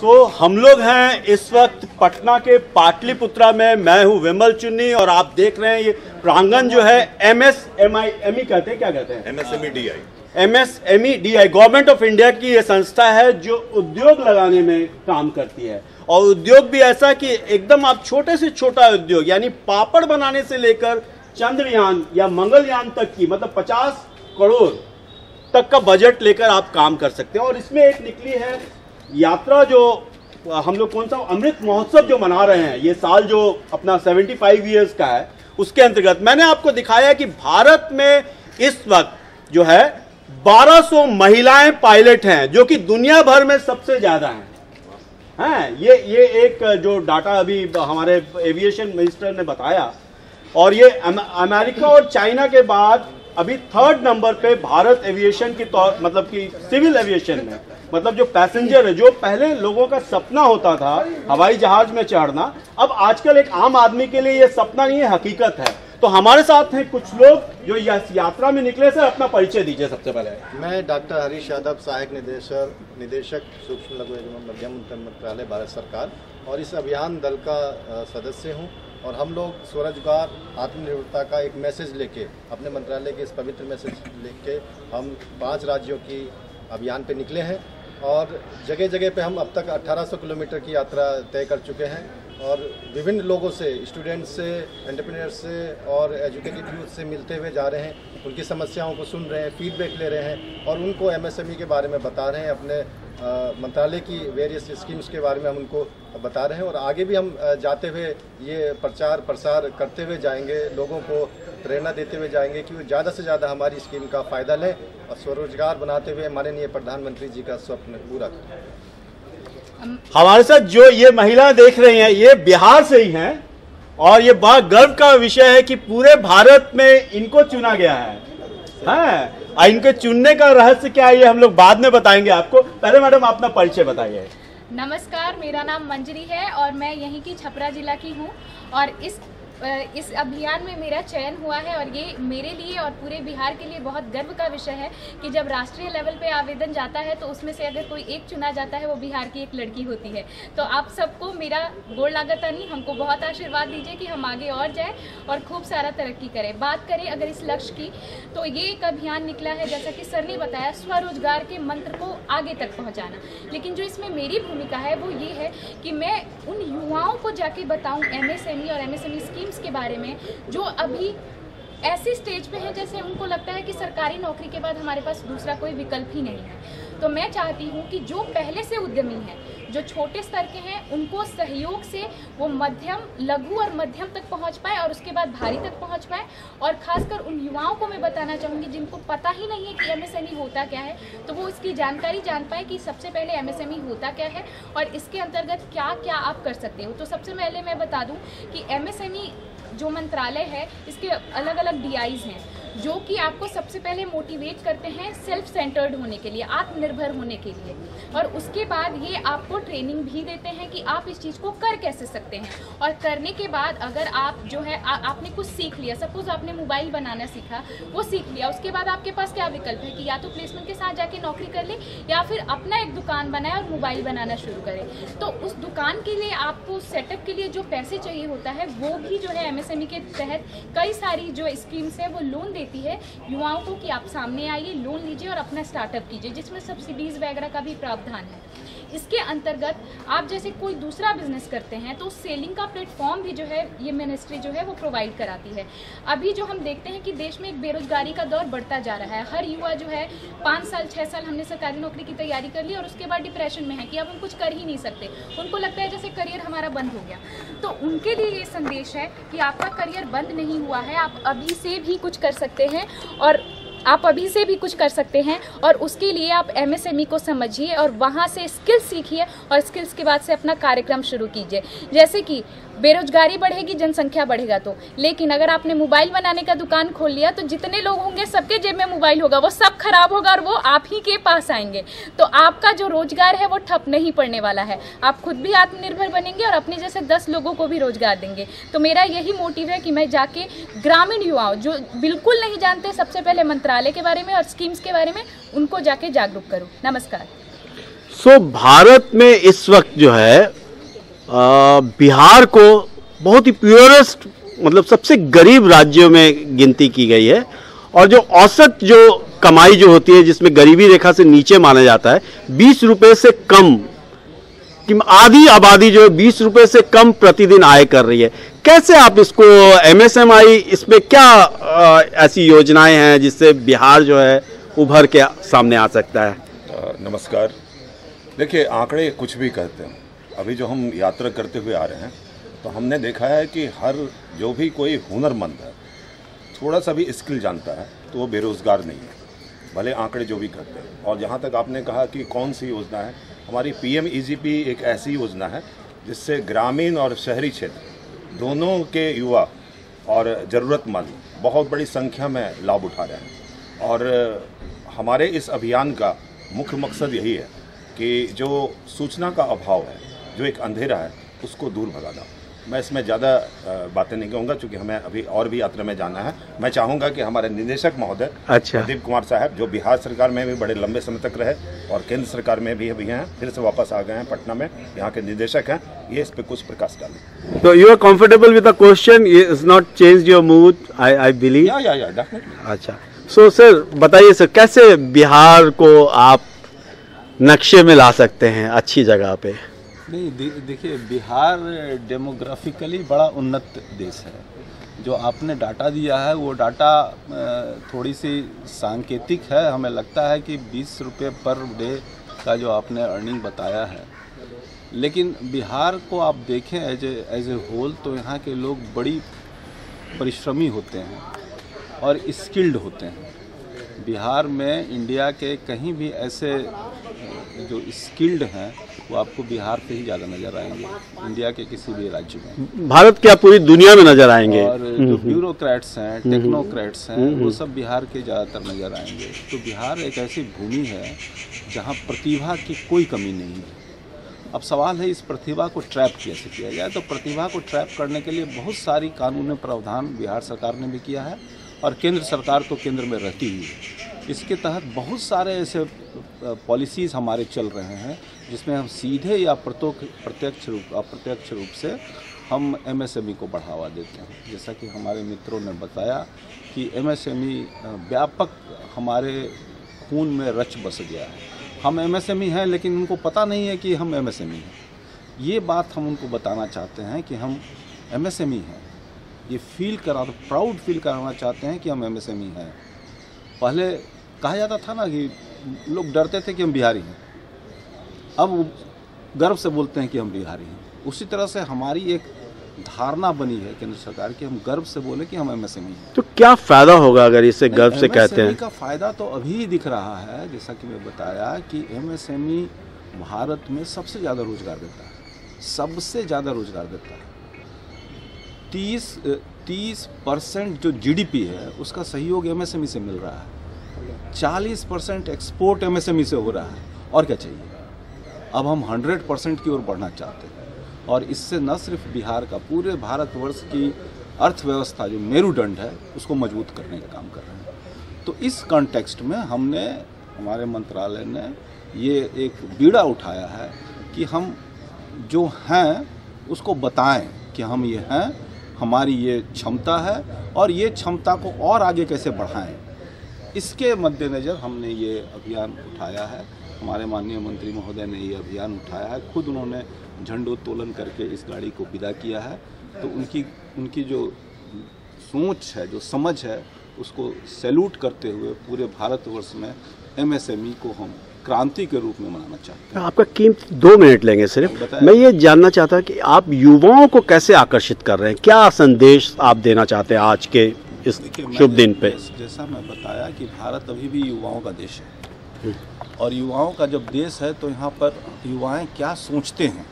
हम लोग हैं इस वक्त पटना के पाटलिपुत्रा में। मैं हूं विमल चुन्नी और आप देख रहे हैं ये प्रांगण जो है MSME कहते हैं, क्या कहते हैं? MSMEDI गवर्नमेंट ऑफ इंडिया की ये संस्था है जो उद्योग लगाने में काम करती है। और उद्योग भी ऐसा कि एकदम आप छोटे से छोटा उद्योग यानी पापड़ बनाने से लेकर चंद्रयान या मंगलयान तक की मतलब 50 करोड़ तक का बजट लेकर आप काम कर सकते हैं। और इसमें एक निकली है यात्रा जो हम लोग कौन सा अमृत महोत्सव जो मना रहे हैं ये साल जो अपना 75 ईयर्स का है, उसके अंतर्गत मैंने आपको दिखाया कि भारत में इस वक्त जो है 1200 महिलाएं पायलट हैं जो कि दुनिया भर में सबसे ज्यादा हैं। ये एक जो डाटा अभी हमारे एविएशन मिनिस्टर ने बताया। और ये अमेरिका और चाइना के बाद अभी 3rd नंबर पे भारत एविएशन की मतलब कि सिविल एविएशन में मतलब जो पैसेंजर है, जो पहले लोगों का सपना होता था हवाई जहाज में चढ़ना, अब आजकल एक आम आदमी के लिए ये सपना नहीं है, हकीकत है। तो हमारे साथ हैं कुछ लोग जो यात्रा में निकले। सर अपना परिचय दीजिए सबसे पहले। मैं डॉक्टर हरीश यादव, सहायक निदेशक सूक्ष्म लघु एवं मध्यम उद्यम मंत्रालय भारत सरकार और इस अभियान दल का सदस्य हूं। और हम लोग स्वरोजगार आत्मनिर्भरता का एक मैसेज लेके, अपने मंत्रालय के इस पवित्र मैसेज लेके हम 5 राज्यों की अभियान पे निकले हैं। और जगह जगह पे हम अब तक 1800 किलोमीटर की यात्रा तय कर चुके हैं और विभिन्न लोगों से, स्टूडेंट्स से, एंटरप्रेन्योर्स से और एजुकेटेड यूथ से मिलते हुए जा रहे हैं। उनकी समस्याओं को सुन रहे हैं, फीडबैक ले रहे हैं और उनको MSME के बारे में बता रहे हैं। अपने मंत्रालय की वेरियस स्कीम्स के बारे में हम उनको बता रहे हैं। और आगे भी हम जाते हुए ये प्रचार प्रसार करते हुए जाएंगे, लोगों को प्रेरणा देते हुए जाएंगे कि वो ज़्यादा से ज़्यादा हमारी स्कीम का फ़ायदा लें और स्वरोजगार बनाते हुए माननीय प्रधानमंत्री जी का स्वप्न पूरा करें। हमारे साथ जो ये महिला देख रही हैं ये बिहार से ही हैं और ये बड़ा गर्व का विषय है कि पूरे भारत में इनको चुना गया है। इनके चुनने का रहस्य क्या है ये हम लोग बाद में बताएंगे आपको। पहले मैडम अपना परिचय बताइए। नमस्कार, मेरा नाम मंजरी है और मैं यहीं की छपरा जिला की हूँ। और इस अभियान में मेरा चयन हुआ है और ये मेरे लिए और पूरे बिहार के लिए बहुत गर्व का विषय है कि जब राष्ट्रीय लेवल पे आवेदन जाता है तो उसमें से अगर कोई एक चुना जाता है वो बिहार की एक लड़की होती है। तो आप सबको मेरा गोड़ लागत नहीं, हमको बहुत आशीर्वाद दीजिए कि हम आगे और जाएं और खूब सारा तरक्की करें। बात करें अगर इस लक्ष्य की तो ये एक अभियान निकला है, जैसा कि सर ने बताया, स्वरोजगार के मंत्र को आगे तक पहुँचाना। लेकिन जो इसमें मेरी भूमिका है वो ये है कि मैं उन युवाओं को जाके बताऊँ MSME और MSME स्कीम्स के बारे में जो अभी ऐसी स्टेज पे है जैसे उनको लगता है कि सरकारी नौकरी के बाद हमारे पास दूसरा कोई विकल्प ही नहीं है। तो मैं चाहती हूँ कि जो पहले से उद्यमी हैं, जो छोटे स्तर के हैं, उनको सहयोग से वो मध्यम, लघु और मध्यम तक पहुँच पाए और उसके बाद भारी तक पहुँच पाए। और खासकर उन युवाओं को मैं बताना चाहूँगी जिनको पता ही नहीं है कि MSME होता क्या है, तो वो इसकी जानकारी जान पाए कि सबसे पहले MSME होता क्या है और इसके अंतर्गत क्या क्या आप कर सकते हो। तो सबसे पहले मैं बता दूँ कि MSME जो मंत्रालय है इसके अलग अलग DIs हैं जो कि आपको सबसे पहले मोटिवेट करते हैं सेल्फ सेंटर्ड होने के लिए, आत्मनिर्भर होने के लिए। और उसके बाद ये आपको ट्रेनिंग भी देते हैं कि आप इस चीज़ को कर कैसे सकते हैं। और करने के बाद अगर आप जो है आपने कुछ सीख लिया, सपोज आपने मोबाइल बनाना सीखा, वो सीख लिया, उसके बाद आपके पास क्या विकल्प है कि या तो प्लेसमेंट के साथ जाके नौकरी कर ले या फिर अपना एक दुकान बनाए और मोबाइल बनाना शुरू करें। तो उस दुकान के लिए आपको सेटअप के लिए जो पैसे चाहिए होता है वो भी जो है MSME के तहत कई सारी जो स्कीम्स है वो लोन देती है युवाओं को कि आप सामने आइए, लोन लीजिए और अपना स्टार्टअप कीजिए, जिसमें सब्सिडीज वगैरह का भी प्रावधान है। इसके अंतर्गत आप जैसे कोई दूसरा बिजनेस करते हैं तो सेलिंग का प्लेटफॉर्म भी जो है ये मिनिस्ट्री जो है वो प्रोवाइड कराती है। अभी जो हम देखते हैं कि देश में एक बेरोजगारी का दौर बढ़ता जा रहा है। हर युवा जो है 5 साल 6 साल हमने सरकारी नौकरी की तैयारी कर ली और उसके बाद डिप्रेशन में है कि अब हम कुछ कर ही नहीं सकते। उनको लगता है जैसे करियर हमारा बंद हो गया। तो उनके लिए ये संदेश है कि आपका करियर बंद नहीं हुआ है, आप अभी से भी कुछ कर सकते हैं और आप अभी से भी कुछ कर सकते हैं। और उसके लिए आप MSME को समझिए और वहाँ से स्किल्स सीखिए और स्किल्स के बाद से अपना कार्यक्रम शुरू कीजिए। जैसे कि बेरोजगारी बढ़ेगी, जनसंख्या बढ़ेगा तो, लेकिन अगर आपने मोबाइल बनाने का दुकान खोल लिया तो जितने लोग होंगे सबके जेब में मोबाइल होगा, वो सब खराब होगा और वो आप ही के पास आएंगे। तो आपका जो रोजगार है वो ठप नहीं पड़ने वाला है, आप खुद भी आत्मनिर्भर बनेंगे और अपने जैसे 10 लोगों को भी रोजगार देंगे। तो मेरा यही मोटिव है कि मैं जाके ग्रामीण युवाओं जो बिल्कुल नहीं जानते सबसे पहले मंत्रालय के बारे में और स्कीम्स के बारे में, उनको जाके जागरूक करूँ। नमस्कार। भारत में इस वक्त जो है बिहार को बहुत ही प्योरेस्ट मतलब सबसे गरीब राज्यों में गिनती की गई है, और जो औसत जो कमाई जो होती है जिसमें गरीबी रेखा से नीचे माना जाता है 20 रुपए से कम कि आधी आबादी जो है 20 रुपए से कम प्रतिदिन आय कर रही है। कैसे आप इसको एमएसएमई इसमें क्या ऐसी योजनाएं हैं जिससे बिहार जो है उभर के सामने आ सकता है? नमस्कार। देखिए, आंकड़े कुछ भी कहते हैं। अभी जो हम यात्रा करते हुए आ रहे हैं तो हमने देखा है कि हर जो भी कोई हुनरमंद है, थोड़ा सा भी स्किल जानता है तो वो बेरोज़गार नहीं है, भले आंकड़े जो भी कहते हैं। और जहाँ तक आपने कहा कि कौन सी योजना है, हमारी PMEGP एक ऐसी योजना है जिससे ग्रामीण और शहरी क्षेत्र दोनों के युवा और ज़रूरतमंद बहुत बड़ी संख्या में लाभ उठा रहे हैं। और हमारे इस अभियान का मुख्य मकसद यही है कि जो सूचना का अभाव है, जो एक अंधेरा है, उसको दूर भगाना। मैं इसमें ज़्यादा बातें नहीं कहूँगा क्योंकि हमें अभी और भी यात्रा में जाना है। मैं चाहूँगा कि हमारे निदेशक महोदय प्रदीप कुमार साहब, जो बिहार सरकार में भी बड़े लंबे समय तक रहे और केंद्र सरकार में भी अभी हैं, फिर से वापस आ गए हैं पटना में, यहाँ के निदेशक हैं, ये इस पर कुछ प्रकाश डालें। तो you are comfortable with the question, is not change your mood, I believe? या डेफिनेटली। अच्छा, सो सर बताइए सर, कैसे बिहार को आप नक्शे में ला सकते हैं अच्छी जगह पे? नहीं, देखिए, बिहार डेमोग्राफिकली बड़ा उन्नत देश है। जो आपने डाटा दिया है वो डाटा थोड़ी सी सांकेतिक है। हमें लगता है कि 20 रुपये पर डे का जो आपने अर्निंग बताया है, लेकिन बिहार को आप देखें एज ए होल तो यहाँ के लोग बड़ी परिश्रमी होते हैं और स्किल्ड होते हैं। बिहार में इंडिया के कहीं भी ऐसे जो स्किल्ड हैं वो आपको बिहार से ही ज़्यादा नज़र आएंगे, इंडिया के किसी भी राज्य में। भारत क्या पूरी दुनिया में नज़र आएंगे। और जो ब्यूरोक्रेट्स हैं, टेक्नोक्रेट्स हैं, वो सब बिहार के ज़्यादातर नज़र आएंगे। तो बिहार एक ऐसी भूमि है जहाँ प्रतिभा की कोई कमी नहीं है। अब सवाल है इस प्रतिभा को ट्रैप कैसे किया जाए। तो प्रतिभा को ट्रैप करने के लिए बहुत सारी कानूनी प्रावधान बिहार सरकार ने भी किया है और केंद्र सरकार तो केंद्र में रहती ही है। इसके तहत बहुत सारे ऐसे पॉलिसीज़ हमारे चल रहे हैं जिसमें हम सीधे या अप्रत्यक्ष रूप से हम MSME को बढ़ावा देते हैं। जैसा कि हमारे मित्रों ने बताया कि MSME व्यापक हमारे खून में रच बस गया है। हम MSME हैं लेकिन उनको पता नहीं है कि हम MSME हैं। ये बात हम उनको बताना चाहते हैं कि हम MSME हैं। ये प्राउड फील कराना चाहते हैं कि हम MSME हैं। पहले कहा जाता था ना कि लोग डरते थे कि हम बिहारी हैं, अब गर्व से बोलते हैं कि हम बिहारी हैं। उसी तरह से हमारी एक धारणा बनी है केंद्र सरकार की, हम गर्व से बोले कि हम MSME हैं। तो क्या फ़ायदा होगा अगर इसे गर्व से कहते हैं? MSME का फ़ायदा तो अभी दिख रहा है, जैसा कि मैं बताया कि MSME भारत में सबसे ज़्यादा रोजगार देता है, सबसे ज़्यादा रोजगार देता है। 30% जो GDP है उसका सहयोग MSME से मिल रहा है। 40% एक्सपोर्ट MSME से हो रहा है। और क्या चाहिए? अब हम 100% की ओर बढ़ना चाहते हैं और इससे न सिर्फ बिहार का, पूरे भारतवर्ष की अर्थव्यवस्था जो मेरुदंड है उसको मजबूत करने का काम कर रहे हैं। तो इस कॉन्टेक्स्ट में हमारे मंत्रालय ने ये एक बीड़ा उठाया है कि हम जो हैं उसको बताएं कि हम ये हैं, हमारी ये क्षमता है और ये क्षमता को और आगे कैसे बढ़ाएं। इसके मद्देनज़र हमने ये अभियान उठाया है। हमारे माननीय मंत्री महोदय ने ये अभियान उठाया है, खुद उन्होंने झंडोत्तोलन करके इस गाड़ी को विदा किया है। तो उनकी जो सोच है, जो समझ है, उसको सैल्यूट करते हुए पूरे भारतवर्ष में MSME को हम क्रांति के रूप में मनाना चाहते हैं। आपका कीमती 2 मिनट लेंगे सिर्फ। मैं ये जानना चाहता कि आप युवाओं को कैसे आकर्षित कर रहे हैं, क्या संदेश आप देना चाहते हैं आज के इस शुभ दिन पे? जैसा मैं बताया कि भारत अभी भी युवाओं का देश है और युवाओं का जब देश है तो यहाँ पर युवाएं क्या सोचते हैं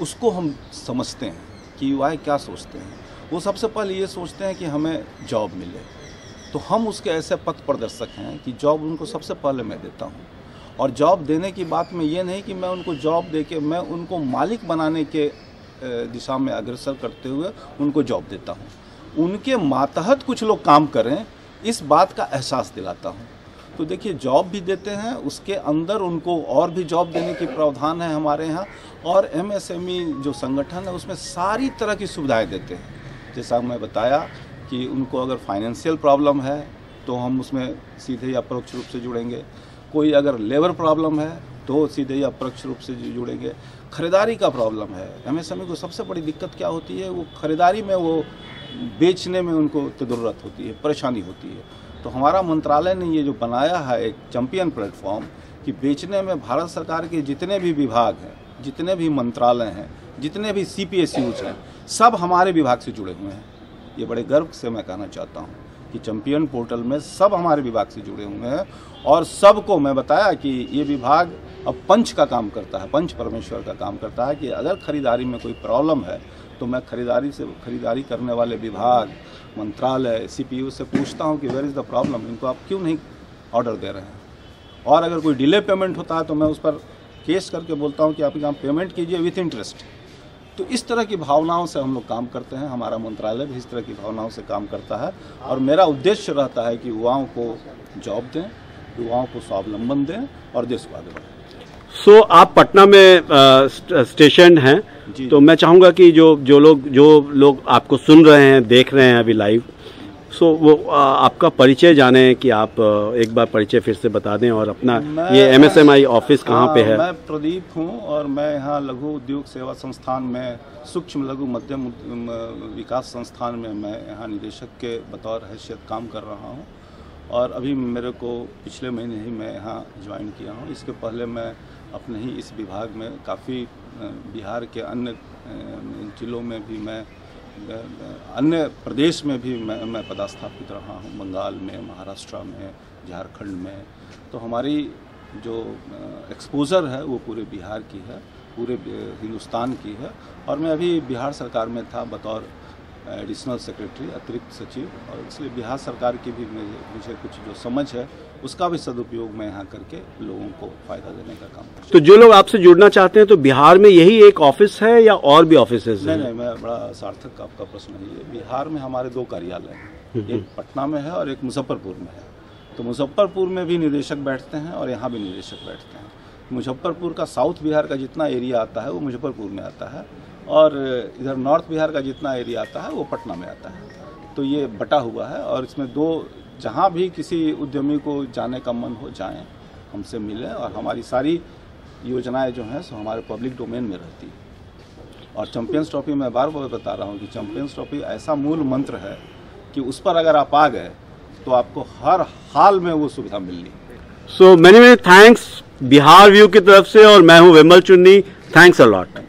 उसको हम समझते हैं कि युवाएं क्या सोचते हैं। वो सबसे पहले ये सोचते हैं कि हमें जॉब मिले, तो हम उसके ऐसे पथ प्रदर्शक हैं कि जॉब उनको सबसे पहले मैं देता हूँ। और जॉब देने की बात में ये नहीं कि मैं उनको जॉब देके मैं उनको मालिक बनाने के दिशा में अग्रसर करते हुए उनको जॉब देता हूँ। उनके मातहत कुछ लोग काम करें, इस बात का एहसास दिलाता हूँ। तो देखिए जॉब भी देते हैं, उसके अंदर उनको और भी जॉब देने की प्रावधान है हमारे यहाँ। और MSME जो संगठन है उसमें सारी तरह की सुविधाएं देते हैं। जैसा मैं बताया कि उनको अगर फाइनेंशियल प्रॉब्लम है तो हम उसमें सीधे या अप्रत्यक्ष रूप से जुड़ेंगे, कोई अगर लेबर प्रॉब्लम है तो सीधे या अप्रत्यक्ष रूप से जुड़ेंगे, खरीदारी का प्रॉब्लम है। MSME को सबसे बड़ी दिक्कत क्या होती है, वो खरीदारी में, वो बेचने में उनको तदुर्रत होती है, परेशानी होती है। तो हमारा मंत्रालय ने ये जो बनाया है एक चैंपियन प्लेटफॉर्म कि बेचने में भारत सरकार के जितने भी विभाग हैं, जितने भी मंत्रालय हैं, जितने भी CPSUs हैं, सब हमारे विभाग से जुड़े हुए हैं। ये बड़े गर्व से मैं कहना चाहता हूँ कि चैंपियन पोर्टल में सब हमारे विभाग से जुड़े हुए हैं। और सबको मैं बताया कि ये विभाग अब पंच का काम करता है, पंच परमेश्वर का काम करता है कि अगर खरीदारी में कोई प्रॉब्लम है तो मैं खरीदारी करने वाले विभाग, मंत्रालय, CPU से पूछता हूं कि वेयर इज़ द प्रॉब्लम, इनको आप क्यों नहीं ऑर्डर दे रहे हैं। और अगर कोई डिले पेमेंट होता है तो मैं उस पर केस करके बोलता हूं कि आप यहाँ पेमेंट कीजिए विथ इंटरेस्ट। तो इस तरह की भावनाओं से हम लोग काम करते हैं, हमारा मंत्रालय भी इस तरह की भावनाओं से काम करता है। और मेरा उद्देश्य रहता है कि युवाओं को जॉब दें, युवाओं को स्वावलंबन दें और देश को आगे बढ़ाएं। सो आप पटना में स्टेशन हैं, तो मैं चाहूँगा कि जो लोग आपको सुन रहे हैं, देख रहे हैं अभी लाइव, सो वो आपका परिचय जाने कि आप एक बार परिचय फिर से बता दें और अपना ये MSMI ऑफिस कहाँ पे है। मैं प्रदीप हूँ और मैं यहाँ लघु उद्योग सेवा संस्थान में, सूक्ष्म लघु मध्यम विकास संस्थान में मैं यहाँ निदेशक के बतौर हैसियत काम कर रहा हूँ। और अभी मेरे को पिछले महीने ही मैं यहाँ ज्वाइन किया हूँ। इसके पहले मैं अपने ही इस विभाग में काफ़ी बिहार के अन्य जिलों में भी, मैं अन्य प्रदेश में भी मैं पदस्थापित रहा हूँ, बंगाल में, महाराष्ट्र में, झारखंड में। तो हमारी जो एक्सपोज़र है वो पूरे बिहार की है, पूरे हिंदुस्तान की है। और मैं अभी बिहार सरकार में था बतौर एडिशनल सेक्रेटरी, अतिरिक्त सचिव, और इसलिए बिहार सरकार की भी मुझे कुछ जो समझ है उसका भी सदुपयोग मैं यहाँ करके लोगों को फ़ायदा देने का काम करता हूँ। तो जो लोग आपसे जुड़ना चाहते हैं तो बिहार में यही एक ऑफिस है या और भी ऑफिस है? नहीं, मैं बड़ा सार्थक आपका प्रश्न है ये। बिहार में हमारे 2 कार्यालय हैं, एक पटना में है और एक मुजफ्फरपुर में है। तो मुजफ्फरपुर में भी निदेशक बैठते हैं और यहाँ भी निदेशक बैठते हैं। मुजफ्फरपुर का साउथ बिहार का जितना एरिया आता है वो मुजफ्फरपुर में आता है, और इधर नॉर्थ बिहार का जितना एरिया आता है वो पटना में आता है। तो ये बटा हुआ है और इसमें 2, जहाँ भी किसी उद्यमी को जाने का मन हो जाएं, हमसे मिलें। और हमारी सारी योजनाएं जो हैं सो हमारे पब्लिक डोमेन में रहती है। और चैंपियंस ट्रॉफी मैं बार बार बता रहा हूँ कि चैंपियंस ट्रॉफी ऐसा मूल मंत्र है कि उस पर अगर आप आ गए तो आपको हर हाल में वो सुविधा मिलनी। So many thanks Bihar view की तरफ से, और मैं हूँ विमल चुन्नी। Thanks a lot.